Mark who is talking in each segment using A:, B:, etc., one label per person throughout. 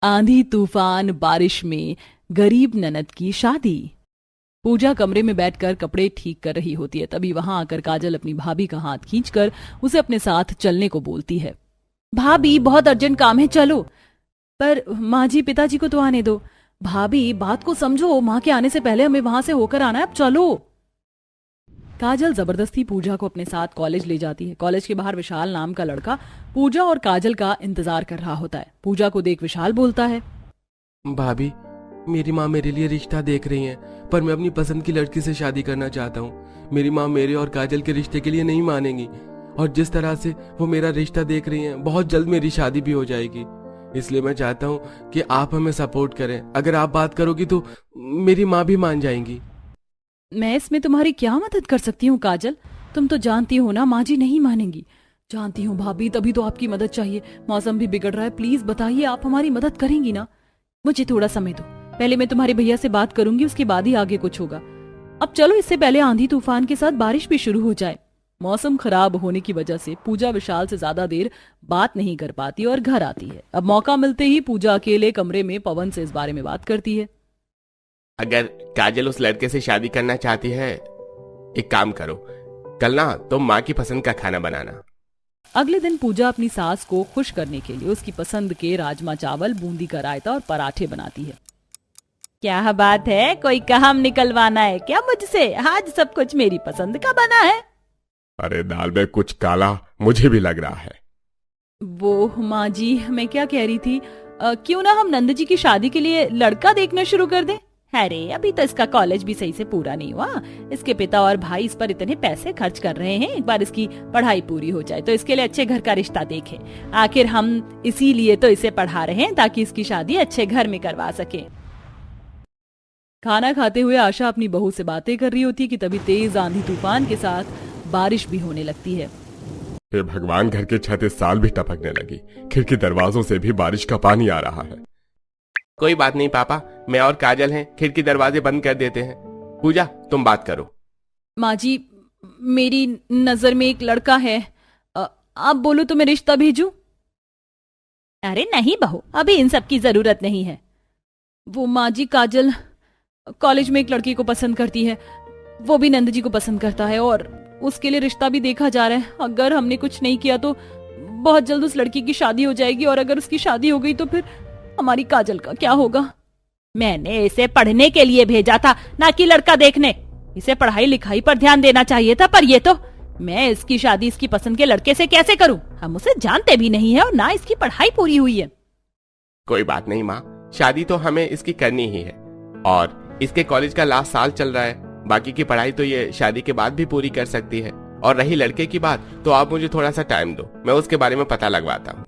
A: आंधी तूफान बारिश में गरीब ननद की शादी। पूजा कमरे में बैठकर कपड़े ठीक कर रही होती है, तभी वहां आकर काजल अपनी भाभी का हाथ खींचकर उसे अपने साथ चलने को बोलती है। भाभी बहुत अर्जेंट काम है, चलो। पर माँ जी, पिताजी को तो आने दो। भाभी बात को समझो, माँ के आने से पहले हमें वहां से होकर आना है, अब चलो। काजल जबरदस्ती पूजा को अपने साथ कॉलेज ले जाती है। कॉलेज के बाहर विशाल नाम का लड़का पूजा और काजल का इंतजार कर रहा होता है। पूजा को देख विशाल बोलता है,
B: भाभी, मेरी माँ मेरे लिए रिश्ता देख रही हैं, पर मैं अपनी पसंद की लड़की से शादी करना चाहता हूँ। मेरी माँ मेरे और काजल के रिश्ते के लिए नहीं मानेंगी, और जिस तरह से वो मेरा रिश्ता देख रही हैं, बहुत जल्द मेरी शादी भी हो जाएगी। इसलिए मैं चाहता हूँ कि आप हमें सपोर्ट करें। अगर आप बात करोगी तो मेरी माँ भी मान जाएंगी।
A: मैं इसमें तुम्हारी क्या मदद कर सकती हूँ काजल? तुम तो जानती हो ना, माँ जी नहीं मानेंगी। जानती हूँ भाभी, तभी तो आपकी मदद चाहिए। मौसम भी बिगड़ रहा है, प्लीज बताइए, आप हमारी मदद करेंगी ना? मुझे थोड़ा समय दो, पहले मैं तुम्हारे भैया से बात करूंगी, उसके बाद ही आगे कुछ होगा। अब चलो, इससे पहले आंधी तूफान के साथ बारिश भी शुरू हो जाए। मौसम खराब होने की वजह से पूजा विशाल से ज्यादा देर बात नहीं कर पाती और घर आती है। अब मौका मिलते ही पूजा अकेले कमरे में पवन से इस बारे में बात करती है।
B: अगर काजल उस लड़के से शादी करना चाहती है, एक काम करो, कल ना तुम माँ की पसंद का खाना बनाना।
A: अगले दिन पूजा अपनी सास को खुश करने के लिए उसकी पसंद के राजमा चावल, बूंदी का रायता और पराठे बनाती है। क्या बात है, कोई काम निकलवाना है क्या मुझसे? आज सब कुछ मेरी पसंद का बना है।
B: अरे दाल में कुछ काला मुझे भी लग रहा है।
A: वो माँ जी, मैं क्या कह रही थी, क्यों ना हम नंद जी की शादी के लिए लड़का देखना शुरू कर दें? अरे अभी तो इसका कॉलेज भी सही से पूरा नहीं हुआ। इसके पिता और भाई इस पर इतने पैसे खर्च कर रहे हैं, एक बार इसकी पढ़ाई पूरी हो जाए तो इसके लिए अच्छे घर का रिश्ता देखें। आखिर हम इसीलिए तो इसे पढ़ा रहे हैं, ताकि इसकी शादी अच्छे घर में करवा सके। खाना खाते हुए आशा अपनी बहू से बातें कर रही होती है कि तभी तेज आंधी तूफान के साथ बारिश भी होने लगती है।
B: हे भगवान, घर की छत इस साल भी टपकने लगी। खिड़की दरवाजों से भी बारिश का पानी आ रहा है। कोई बात नहीं पापा, मैं और काजल हैं, खिड़की दरवाजे बंद कर देते हैं। पूजा, तुम बात करो।
A: माँ जी, मेरी नजर में एक लड़का है, आप बोलो तो मैं रिश्ता भेजूं? अरे नहीं बहू, अभी इन सब की जरूरत नहीं है। वो माँ जी, काजल कॉलेज में एक लड़की को पसंद करती है, वो भी नंद जी को पसंद करता है, और उसके लिए रिश्ता भी देखा जा रहा है। अगर हमने कुछ नहीं किया तो बहुत जल्द उस लड़की की शादी हो जाएगी, और अगर उसकी शादी हो गई तो फिर हमारी काजल का क्या होगा? मैंने इसे पढ़ने के लिए भेजा था, ना कि लड़का देखने। इसे पढ़ाई लिखाई पर ध्यान देना चाहिए था, पर ये तो। मैं इसकी शादी इसकी पसंद के लड़के से कैसे करूं? हम उसे जानते भी नहीं है और ना इसकी पढ़ाई पूरी हुई है।
B: कोई बात नहीं माँ, शादी तो हमें इसकी करनी ही है, और इसके कॉलेज का लास्ट साल चल रहा है। बाकी की पढ़ाई तो ये शादी के बाद भी पूरी कर सकती है। और रही लड़के की बात, तो आप मुझे थोड़ा सा टाइम दो, मैं उसके बारे में पता लगवाता हूँ।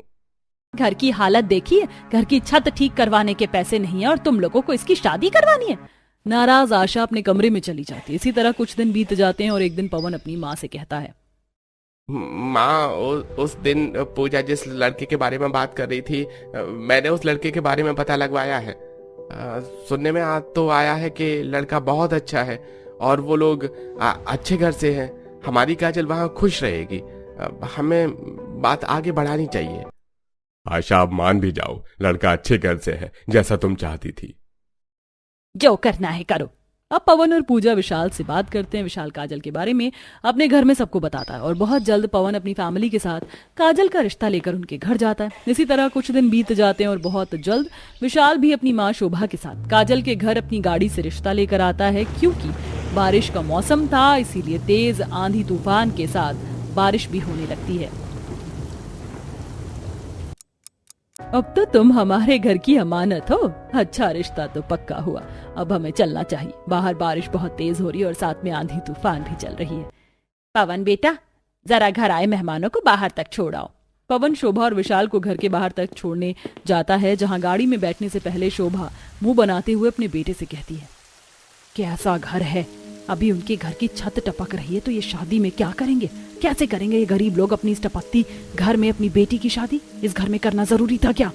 A: घर की हालत देखिए, घर की छत ठीक करवाने के पैसे नहीं है और तुम लोगों को इसकी शादी करवानी है। नाराज आशा अपने कमरे में चली जाती है। इसी तरह कुछ दिन बीत जाते हैं और एक दिन पवन अपनी माँ से कहता है,
B: माँ, उस दिन पूजा जिस लड़के के बारे में बात कर रही थी, मैंने उस लड़के के बारे में पता लगवाया है। सुनने में तो आया है कि लड़का बहुत अच्छा है और वो लोग अच्छे घर से हैं। हमारी काजल वहाँ खुश रहेगी। हमें बात आगे बढ़ानी चाहिए। आशा, आप मान भी जाओ, लड़का अच्छे घर से है, जैसा तुम चाहती थी।
A: जो करना है करो। अब पवन और पूजा विशाल से बात करते हैं। विशाल काजल के बारे में अपने घर में सबको बताता है और बहुत जल्द पवन अपनी फैमिली के साथ काजल का रिश्ता लेकर उनके घर जाता है। इसी तरह कुछ दिन बीत जाते हैं और बहुत जल्द विशाल भी अपनी माँ शोभा के साथ काजल के घर अपनी गाड़ी से रिश्ता लेकर आता है। क्योंकि बारिश का मौसम था, इसीलिए तेज आंधी तूफान के साथ बारिश भी होने लगती है। अब तो तुम हमारे घर की अमानत हो। अच्छा, रिश्ता तो पक्का हुआ, अब हमें चलना चाहिए। बाहर बारिश बहुत तेज हो रही है और साथ में आंधी तूफान भी चल रही है। पवन बेटा, जरा घर आए मेहमानों को बाहर तक छोड़ आओ। पवन शोभा और विशाल को घर के बाहर तक छोड़ने जाता है, जहां गाड़ी में बैठने से पहले शोभा मुंह बनाते हुए अपने बेटे से कहती है, कैसा घर है, अभी उनके घर की छत टपक रही है तो ये शादी में क्या करेंगे? कैसे करेंगे ये गरीब लोग अपनी इस टपकती घर में अपनी बेटी की शादी? इस घर में करना जरूरी था क्या?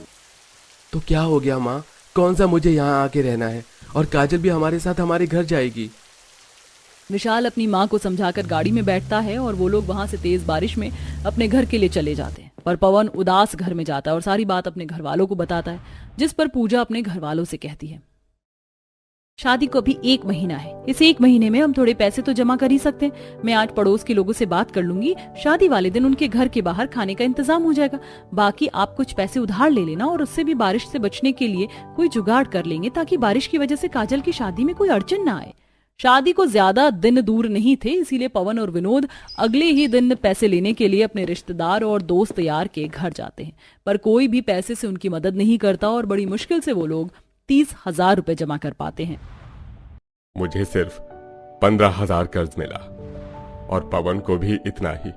B: तो क्या हो गया माँ, कौन सा मुझे यहाँ आके रहना है, और काजल भी हमारे साथ हमारे घर जाएगी।
A: विशाल अपनी माँ को समझाकर गाड़ी में बैठता है और वो लोग वहां से तेज बारिश में अपने घर के लिए चले जाते हैं। पर पवन उदास घर में जाता है और सारी बात अपने घर वालों को बताता है, जिस पर पूजा अपने घर वालों से कहती है, शादी को अभी 1 महीना है, इस 1 महीने में हम थोड़े पैसे तो जमा कर ही सकते हैं। मैं आज पड़ोस के लोगों से बात कर लूंगी, शादी वाले दिन उनके घर के बाहर खाने का इंतजाम हो जाएगा। बाकी आप कुछ पैसे उधार ले लेना और उससे भी बारिश से बचने के लिए कोई जुगाड़ कर लेंगे, ताकि बारिश की वजह से काजल की शादी में कोई अड़चन ना आए। शादी को ज्यादा दिन दूर नहीं थे, इसीलिए पवन और विनोद अगले ही दिन पैसे लेने के लिए अपने रिश्तेदार और दोस्त यार के घर जाते हैं, पर कोई भी पैसे से उनकी मदद नहीं करता और बड़ी मुश्किल से वो लोग 30,000 रुपए जमा कर पाते हैं।
C: मुझे सिर्फ 15,000 कर्ज मिला और पवन को भी इतना ही।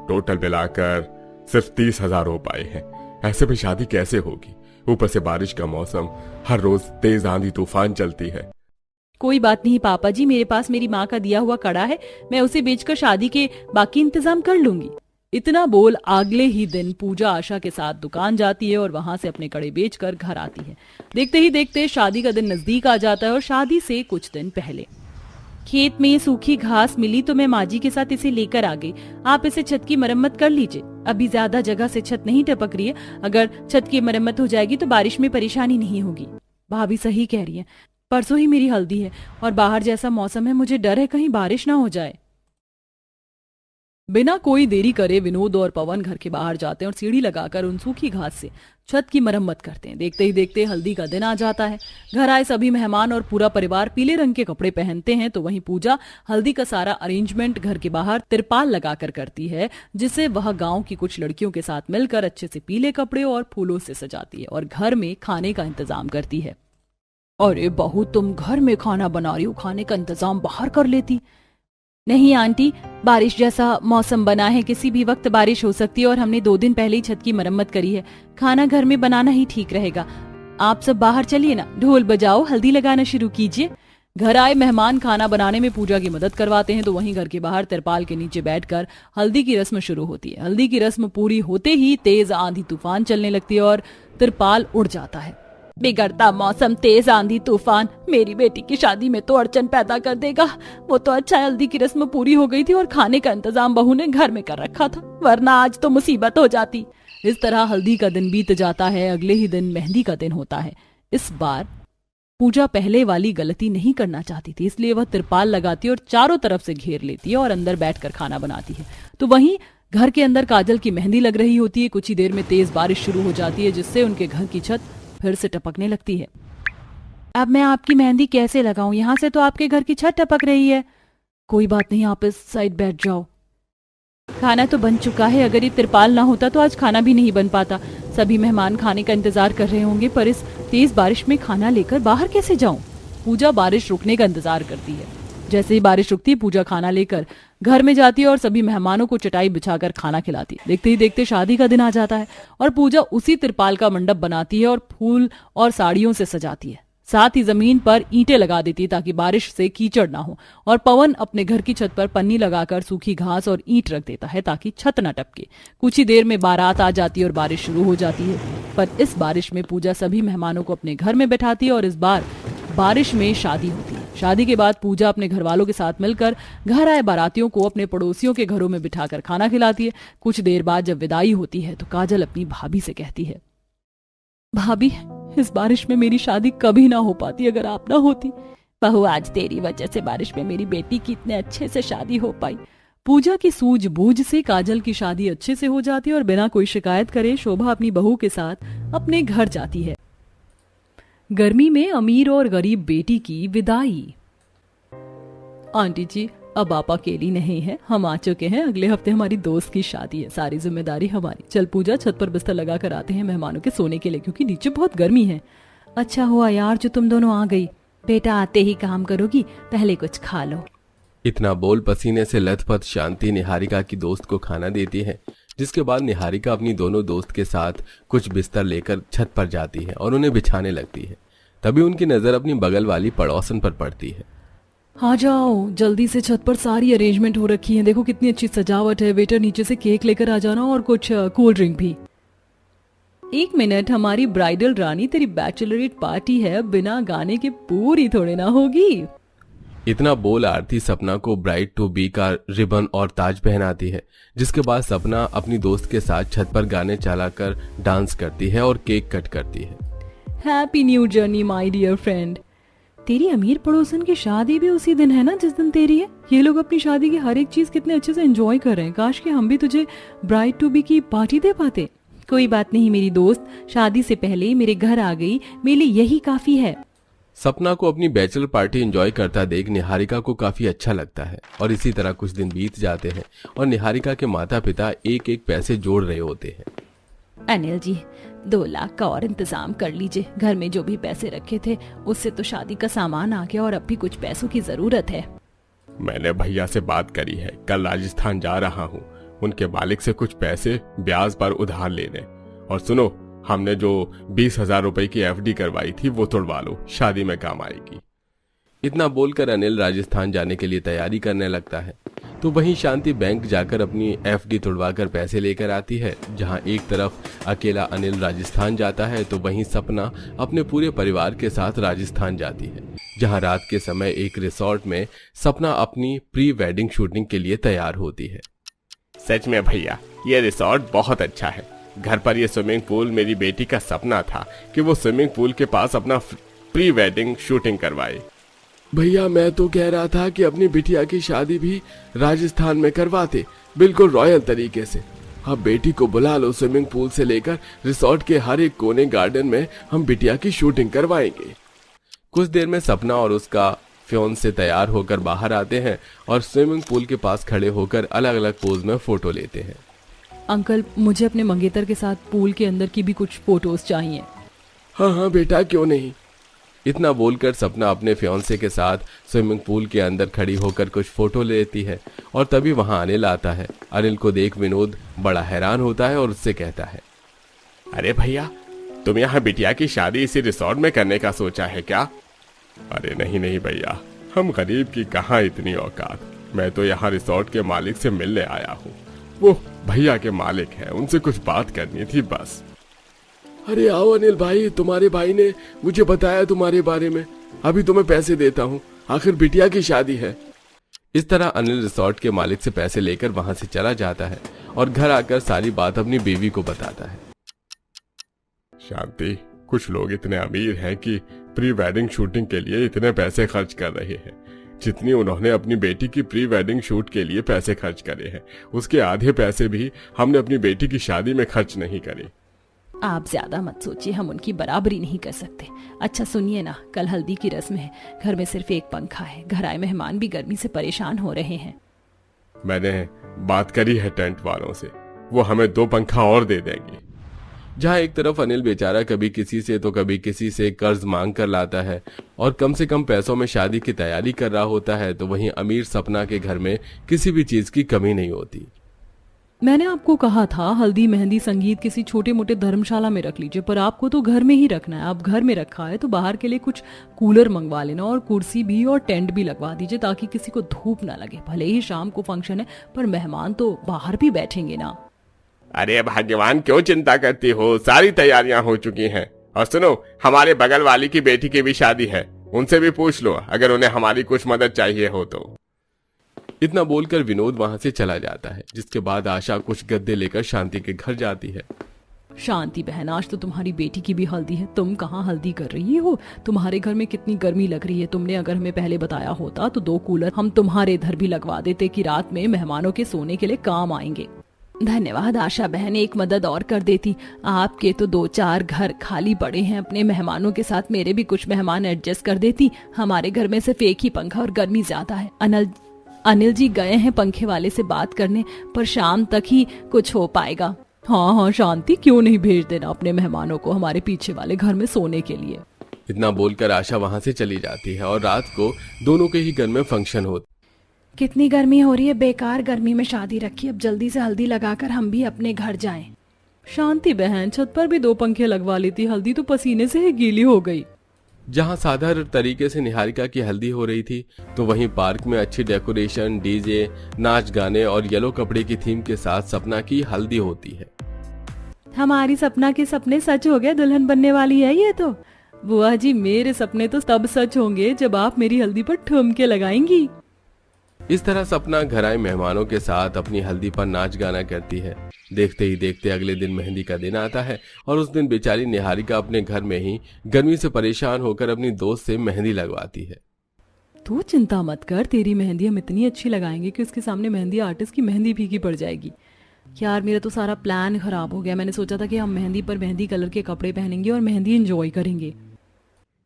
C: टोटल मिलाकर सिर्फ 30,000 हो पाए हैं। ऐसे में शादी कैसे होगी? ऊपर से बारिश का मौसम, हर रोज तेज आंधी तूफान चलती है।
A: कोई बात नहीं पापा जी, मेरे पास मेरी माँ का दिया हुआ कड़ा है, मैं उसे बेचकर शादी के बाकी इंतजाम कर लूंगी। इतना बोल अगले ही दिन पूजा आशा के साथ दुकान जाती है और वहां से अपने कड़े बेचकर घर आती है। देखते ही देखते शादी का दिन नजदीक आ जाता है और शादी से कुछ दिन पहले खेत में सूखी घास मिली तो मैं माँ जी के साथ इसे लेकर आ गई। आप इसे छत की मरम्मत कर लीजिए, अभी ज्यादा जगह से छत नहीं टपक रही है, अगर छत की मरम्मत हो जाएगी तो बारिश में परेशानी नहीं होगी। भाभी सही कह रही है, परसों ही मेरी हल्दी है और बाहर जैसा मौसम है, मुझे डर है कहीं बारिश ना हो जाए। बिना कोई देरी करे विनोद और पवन घर के बाहर जाते हैं और सीढ़ी लगाकर उन सूखी घास से छत की मरम्मत करते हैं। देखते ही देखते हल्दी का दिन आ जाता है। घर आए सभी मेहमान और पूरा परिवार पीले रंग के कपड़े पहनते हैं, तो वहीं पूजा हल्दी का सारा अरेंजमेंट घर के बाहर तिरपाल लगाकर करती है, जिसे वह गांव की कुछ लड़कियों के साथ मिलकर अच्छे से पीले कपड़े और फूलों से सजाती है और घर में खाने का इंतजाम करती है। अरे बहू, तुम घर में खाना बना रही हो, खाने का इंतजाम बाहर कर लेती। नहीं आंटी, बारिश जैसा मौसम बना है, किसी भी वक्त बारिश हो सकती है और हमने 2 दिन पहले ही छत की मरम्मत करी है, खाना घर में बनाना ही ठीक रहेगा। आप सब बाहर चलिए ना, ढोल बजाओ, हल्दी लगाना शुरू कीजिए। घर आए मेहमान खाना बनाने में पूजा की मदद करवाते हैं, तो वहीं घर के बाहर तिरपाल के नीचे बैठकर हल्दी की रस्म शुरू होती है। हल्दी की रस्म पूरी होते ही तेज आंधी तूफान चलने लगती है और तिरपाल उड़ जाता है। बिगड़ता मौसम, तेज आंधी तूफान मेरी बेटी की शादी में तो अड़चन पैदा कर देगा। वो तो अच्छा हल्दी की रस्म पूरी हो गई थी और खाने का इंतजाम बहू ने घर में कर रखा था, वरना आज तो मुसीबत हो जाती। इस तरह हल्दी का दिन बीत जाता है। अगले ही दिन मेहंदी का दिन होता है। इस बार पूजा पहले वाली गलती नहीं करना चाहती थी, इसलिए वह तिरपाल लगाती है और चारों तरफ से घेर लेती है और अंदर बैठकर खाना बनाती है। तो वहीं घर के अंदर काजल की मेहंदी लग रही होती है। कुछ ही देर में तेज बारिश शुरू हो जाती है, जिससे उनके घर की छत फिर से टपकने लगती है। अब मैं आपकी मेहंदी कैसे लगाऊं? यहाँ से तो आपके घर की छत टपक रही है। कोई बात नहीं, आप इस साइड बैठ जाओ। खाना तो बन चुका है, अगर ये तिरपाल ना होता तो आज खाना भी नहीं बन पाता। सभी मेहमान खाने का इंतजार कर रहे होंगे, पर इस तेज बारिश में खाना लेकर बाहर कैसे जाऊं? पूजा बारिश रुकने का इंतजार करती है। जैसे ही बारिश रुकती है, पूजा खाना लेकर घर में जाती है और सभी मेहमानों को चटाई बिछाकर खाना खिलाती है। देखते ही देखते शादी का दिन आ जाता है और पूजा उसी तिरपाल का मंडप बनाती है और फूल और साड़ियों से सजाती है। साथ ही जमीन पर ईंटें लगा देती है ताकि बारिश से कीचड़ ना हो, और पवन अपने घर की छत पर पन्नी लगाकर सूखी घास और ईंट रख देता है ताकि छत न टपके। कुछ ही देर में बारात आ जाती है और बारिश शुरू हो जाती है, पर इस बारिश में पूजा सभी मेहमानों को अपने घर में बैठाती है और इस बार बारिश में शादी होती है। शादी के बाद पूजा अपने घर वालों के साथ मिलकर घर आए बारातियों को अपने पड़ोसियों के घरों में बिठाकर खाना खिलाती है। कुछ देर बाद जब विदाई होती है तो काजल अपनी भाभी से कहती है, भाभी, इस बारिश में मेरी शादी कभी ना हो पाती अगर आप ना होती। बहू, आज तेरी वजह से बारिश में मेरी बेटी की इतने अच्छे से शादी हो पाई। पूजा की सूझबूझ से काजल की शादी अच्छे से हो जाती है और बिना कोई शिकायत करे शोभा अपनी बहू के साथ अपने घर जाती है। गर्मी में अमीर और गरीब बेटी की विदाई। आंटी जी, अब आप अकेली नहीं है, हम आ चुके हैं। अगले हफ्ते हमारी दोस्त की शादी है, सारी जिम्मेदारी हमारी। चल पूजा, छत पर बिस्तर लगा कर आते हैं मेहमानों के सोने के लिए, क्योंकि नीचे बहुत गर्मी है। अच्छा हुआ यार जो तुम दोनों आ गई। बेटा, आते ही काम करोगी, पहले कुछ खा लो।
C: इतना बोल पसीने से लथपथ शांति निहारिका की दोस्त को खाना देती है, जिसके बाद निहारिका अपनी दोनों दोस्त के साथ कुछ बिस्तर लेकर छत पर जाती है और उन्हें बिछाने लगती है। तभी उनकी नजर अपनी बगल वाली पड़ोसन पर पड़ती है।
A: आ जाओ जल्दी से, छत पर सारी अरेंजमेंट हो रखी है, देखो कितनी अच्छी सजावट है। वेटर नीचे से केक लेकर आ जाना और कुछ कोल्ड ड्रिंक भी। 1 मिनट, हमारी ब्राइडल रानी, तेरी बैचलरेट पार्टी है, बिना गाने के पूरी थोड़े ना होगी।
B: इतना बोल आरती सपना को ब्राइड टू बी का रिबन और ताज पहनाती है, जिसके बाद सपना अपनी दोस्त के साथ छत पर गाने चलाकर डांस करती है और केक कट करती है।
A: Happy new journey my dear friend. तेरी अमीर पड़ोसन की शादी भी उसी दिन है ना जिस दिन तेरी है। ये लोग अपनी शादी की हर एक चीज कितने अच्छे से एंजॉय कर रहे हैं। काश कि हम भी तुझे ब्राइड टू बी की पार्टी दे पाते। कोई बात नहीं मेरी दोस्त, शादी से पहले मेरे घर आ गई, मेरे लिए यही काफी है।
B: सपना को अपनी बैचलर पार्टी एंजॉय करता देख निहारिका को काफी अच्छा लगता है और इसी तरह कुछ दिन बीत जाते हैं और निहारिका के माता पिता एक एक पैसे जोड़ रहे होते हैं।
A: अनिल जी 2 लाख का और इंतजाम कर लीजिए। घर में जो भी पैसे रखे थे उससे तो शादी का सामान आ गया और अब भी कुछ पैसों की जरूरत है।
C: मैंने भैया से बात करी है, कल राजस्थान जा रहा हूँ, उनके मालिक से कुछ पैसे ब्याज पर उधार लेने। और सुनो, हमने जो 20,000 रुपए की एफडी करवाई थी वो तोड़वा लो, शादी में काम आएगी।
B: इतना बोलकर अनिल राजस्थान जाने के लिए तैयारी करने लगता है। तो वहीं शांति बैंक जाकर अपनी एफडी तुड़वाकर पैसे लेकर आती है। जहां एक तरफ अकेला अनिल राजस्थान जाता है तो वहीं सपना अपने पूरे परिवार के साथ राजस्थान जाती है, जहां रात के समय एक रिसोर्ट में सपना अपनी प्री वेडिंग शूटिंग के लिए तैयार होती है।
C: सच में भैया, ये रिसोर्ट बहुत अच्छा है। घर पर ये स्विमिंग पूल मेरी बेटी का सपना था कि वो स्विमिंग पूल के पास अपना प्री वेडिंग शूटिंग करवाए।
B: भैया मैं तो कह रहा था कि अपनी बिटिया की शादी भी राजस्थान में करवाते, बिल्कुल रॉयल तरीके से। अब बेटी को बुला लो, स्विमिंग पूल से लेकर रिसोर्ट के हर एक कोने गार्डन में हम बिटिया की शूटिंग करवाएंगे। कुछ देर में सपना और उसका फ्योन से तैयार होकर बाहर आते हैं और स्विमिंग पूल के पास खड़े होकर अलग अलग पोज में फोटो लेते हैं।
A: अंकल मुझे अपने मंगेतर के साथ पूल के अंदर की भी कुछ फोटोज चाहिए।
B: हाँ हाँ बेटा, क्यों नहीं। इतना बोलकर सपना अपने फियांसे के साथ स्विमिंग पूल के अंदर खड़ी होकर कुछ फोटो लेती है और तभी वहां अनिल आता है। अनिल को देख विनोद बड़ा हैरान होता है और उससे कहता है,
C: अरे भैया, तुम यहाँ बिटिया की शादी इसी रिसोर्ट में करने का सोचा है क्या? अरे नहीं नहीं भैया, हम गरीब की कहाँ इतनी औकात। मैं तो यहाँ रिसोर्ट के मालिक से मिलने आया हूँ। वो भैया के मालिक हैं, उनसे कुछ बात करनी थी बस।
B: अरे आओ अनिल भाई, तुम्हारे भाई ने मुझे बताया तुम्हारे बारे में, अभी तुम्हें पैसे देता हूँ, आखिर बिटिया की शादी है। इस तरह अनिल रिसोर्ट के मालिक से पैसे लेकर वहां से चला जाता है और घर आकर सारी बात अपनी बीवी को बताता है।
C: शांति, कुछ लोग इतने अमीर हैं कि प्री वेडिंग शूटिंग के लिए इतने पैसे खर्च कर रहे हैं। जितनी उन्होंने अपनी बेटी की प्री वेडिंग शूट के लिए पैसे खर्च करे हैं, उसके आधे पैसे भी हमने अपनी बेटी की शादी में खर्च नहीं करे।
A: आप ज्यादा मत सोचिए, हम उनकी बराबरी नहीं कर सकते। अच्छा सुनिए ना, कल हल्दी की रस्म है, घर में सिर्फ एक पंखा है, घर आए मेहमान भी गर्मी से परेशान हो रहे हैं।
C: मैंने बात करी है टेंट वालों से, वो हमें 2 पंखा और दे देंगे।
B: जहां एक तरफ अनिल बेचारा कभी किसी से तो कभी किसी से कर्ज मांग कर लाता है और कम से कम पैसों में शादी की तैयारी कर रहा होता है, तो वहीं अमीर सपना के घर में किसी भी चीज की कमी नहीं होती।
A: मैंने आपको कहा था हल्दी मेहंदी संगीत किसी छोटे मोटे धर्मशाला में रख लीजिए, पर आपको तो घर में ही रखना है। आप घर में रखा है तो बाहर के लिए कुछ कूलर मंगवा लेना और कुर्सी भी और टेंट भी लगवा दीजिए ताकि किसी को धूप ना लगे। भले ही शाम को फंक्शन है पर मेहमान तो बाहर भी बैठेंगे ना।
C: अरे भाग्यवान, क्यों चिंता करती हो, सारी तैयारियां हो चुकी हैं। और सुनो, हमारे बगल वाली की बेटी की भी शादी है, उनसे भी पूछ लो अगर उन्हें हमारी कुछ मदद चाहिए हो तो।
B: इतना बोलकर विनोद वहां से चला जाता है, जिसके बाद आशा कुछ गद्दे लेकर शांति के घर जाती है।
A: शांति बहन, आज तो तुम्हारी बेटी की भी हल्दी है, तुम कहाँ हल्दी कर रही हो? तुम्हारे घर में कितनी गर्मी लग रही है। तुमने अगर हमें पहले बताया होता तो 2 कूलर हम तुम्हारे इधर भी लगवा देते कि रात में मेहमानों के सोने के लिए काम आएंगे। धन्यवाद आशा बहन, एक मदद और कर देती। आपके तो 2-4 घर खाली पड़े हैं, अपने मेहमानों के साथ मेरे भी कुछ मेहमान एडजस्ट कर देती। हमारे घर में सिर्फ एक ही पंखा और गर्मी ज्यादा है। अनिल जी गए हैं पंखे वाले से बात करने, पर शाम तक ही कुछ हो पाएगा। हाँ शांति, क्यों नहीं भेज देना अपने मेहमानों को हमारे पीछे वाले घर में सोने के लिए।
B: इतना बोलकर आशा वहां से चली जाती है और रात को दोनों के ही घर में फंक्शन होता।
A: कितनी गर्मी हो रही है, बेकार गर्मी में शादी रखी। अब जल्दी से हल्दी लगाकर हम भी अपने घर जाएं। शांति बहन, छत पर भी 2 पंखे लगवा लेती, हल्दी तो पसीने से ही गीली हो गई।
B: जहां साधारण तरीके से निहारिका की हल्दी हो रही थी, तो वहीं पार्क में अच्छी डेकोरेशन, डीजे, नाच गाने और येलो कपड़े की थीम के साथ सपना की हल्दी होती है।
A: हमारी सपना के सपने सच हो गए, दुल्हन बनने वाली है ये तो। बुआ जी, मेरे सपने तो तब सच होंगे जब आप मेरी हल्दी पर ठुमके लगाएंगी।
D: इस तरह सपना घर आए मेहमानों के साथ अपनी हल्दी पर नाच गाना करती है। देखते ही देखते अगले दिन मेहंदी का दिन आता है और उस दिन बेचारी निहारिका अपने घर में ही गर्मी से परेशान होकर अपनी दोस्त से मेहंदी लगवाती है।
A: तू चिंता मत कर, तेरी मेहंदी हम इतनी अच्छी लगाएंगे कि उसके सामने मेहंदी आर्टिस्ट की मेहंदी फीकी पड़ जाएगी। यार, मेरा तो सारा प्लान खराब हो गया। मैंने सोचा था कि हम मेहंदी पर मेहंदी कलर के कपड़े पहनेंगे और मेहंदी एंजॉय करेंगे।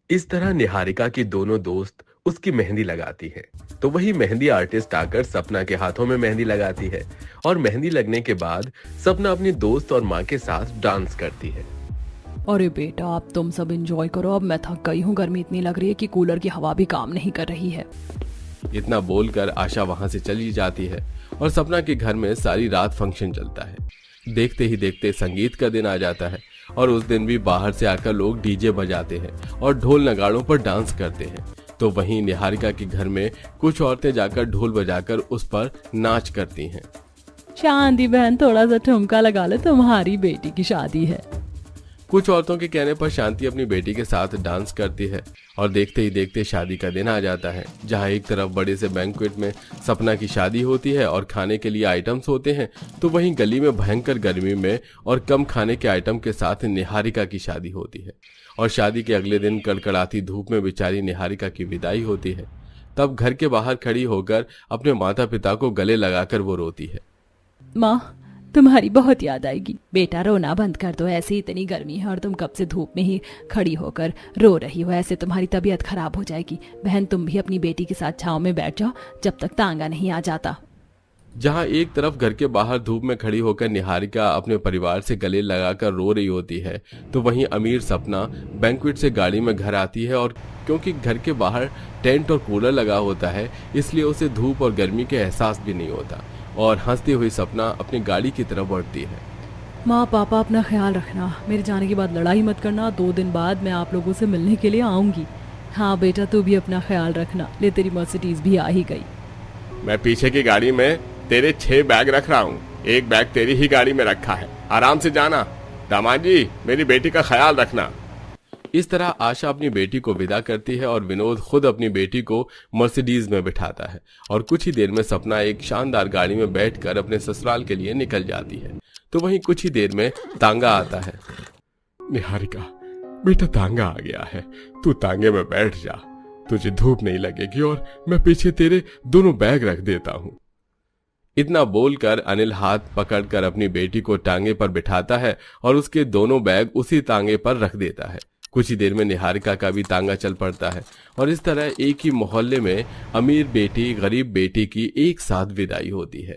D: इस तरह निहारिका की दोनों दोस्त उसकी मेहंदी लगाती है तो वही मेहंदी आर्टिस्ट आकर सपना के हाथों में मेहंदी लगाती है और मेहंदी लगने के बाद सपना अपनी दोस्त और माँ के साथ डांस करती है।
A: अरे बेटा, अब तुम सब एंजॉय करो, अब मैं थक गई हूँ। गर्मी इतनी लग रही है कि कूलर की हवा भी काम नहीं कर रही है।
D: इतना बोलकर आशा वहां से चली जाती है और सपना के घर में सारी रात फंक्शन चलता है। देखते ही देखते संगीत का दिन आ जाता है और उस दिन भी बाहर से आकर लोग डीजे बजाते हैं और ढोल नगाड़ों पर डांस करते हैं। तो वहीं निहारिका के घर में कुछ औरतें जाकर ढोल बजाकर उस पर नाच करती हैं।
A: शांति बहन, थोड़ा सा ठुमका लगा ले, तुम्हारी बेटी की शादी है।
D: कुछ औरतों के कहने पर शांति अपनी बेटी के साथ डांस करती है और देखते ही देखते शादी का दिन आ जाता है, जहां एक तरफ बड़े से बैंक्वेट में सपना की शादी होती है और खाने के लिए आइटम्स होते हैं, तो वहीं गली में भयंकर गर्मी में और कम खाने के आइटम के साथ निहारिका की शादी होती है। और शादी के अगले दिन कड़कड़ाती धूप में बेचारी निहारिका की विदाई होती है। तब घर के बाहर खड़ी होकर अपने माता पिता को गले लगाकर वो रोती है।
A: माँ, तुम्हारी बहुत याद आएगी। बेटा, रोना बंद कर दो, ऐसे इतनी गर्मी है और तुम कब से धूप में ही खड़ी होकर रो रही हो, ऐसे तुम्हारी तबीयत खराब हो जाएगी। बहन, तुम भी अपनी बेटी के साथ छांव में बैठ जाओ जब तक तांगा नहीं आ जाता।
D: जहां एक तरफ घर के बाहर धूप में खड़ी होकर निहारिका अपने परिवार से गले लगाकर रो रही होती है, तो वहीं अमीर सपना बैंक्वेट से गाड़ी में घर आती है और क्योंकि घर के बाहर टेंट और कूलर लगा होता है, इसलिए उसे धूप और गर्मी के एहसास भी नहीं होता और हंसती हुई सपना अपनी गाड़ी की तरफ बढ़ती है।
A: माँ पापा, अपना ख्याल रखना। मेरे जाने के बाद लड़ाई मत करना। 2 दिन बाद मैं आप लोगों से मिलने के लिए आऊंगी। हाँ बेटा, तू भी अपना ख्याल रखना। ले, तेरी मर्सिडीज भी आ ही गई।
C: मैं पीछे की गाड़ी में तेरे 6 बैग रख रहा हूँ, एक बैग तेरी ही गाड़ी में रखा है, आराम से जाना। दामाद जी, मेरी बेटी का ख्याल रखना।
D: इस तरह आशा अपनी बेटी को विदा करती है और विनोद खुद अपनी बेटी को मर्सिडीज में बिठाता है और कुछ ही देर में सपना एक शानदार गाड़ी में बैठकर अपने ससुराल के लिए निकल जाती है। तो वहीं कुछ ही देर में तांगा आता है।
C: निहारिका बेटा, तांगा आ गया है, तू तांगे में बैठ जा, तुझे धूप नहीं लगेगी और मैं पीछे तेरे दोनों बैग रख देता हूँ।
D: इतना बोलकर अनिल हाथ पकड़कर अपनी बेटी को टांगे पर बिठाता है और उसके दोनों बैग उसी तांगे पर रख देता है। कुछ ही देर में निहारिका का भी तांगा चल पड़ता है और इस तरह एक ही मोहल्ले में अमीर बेटी गरीब बेटी की एक साथ विदाई होती है।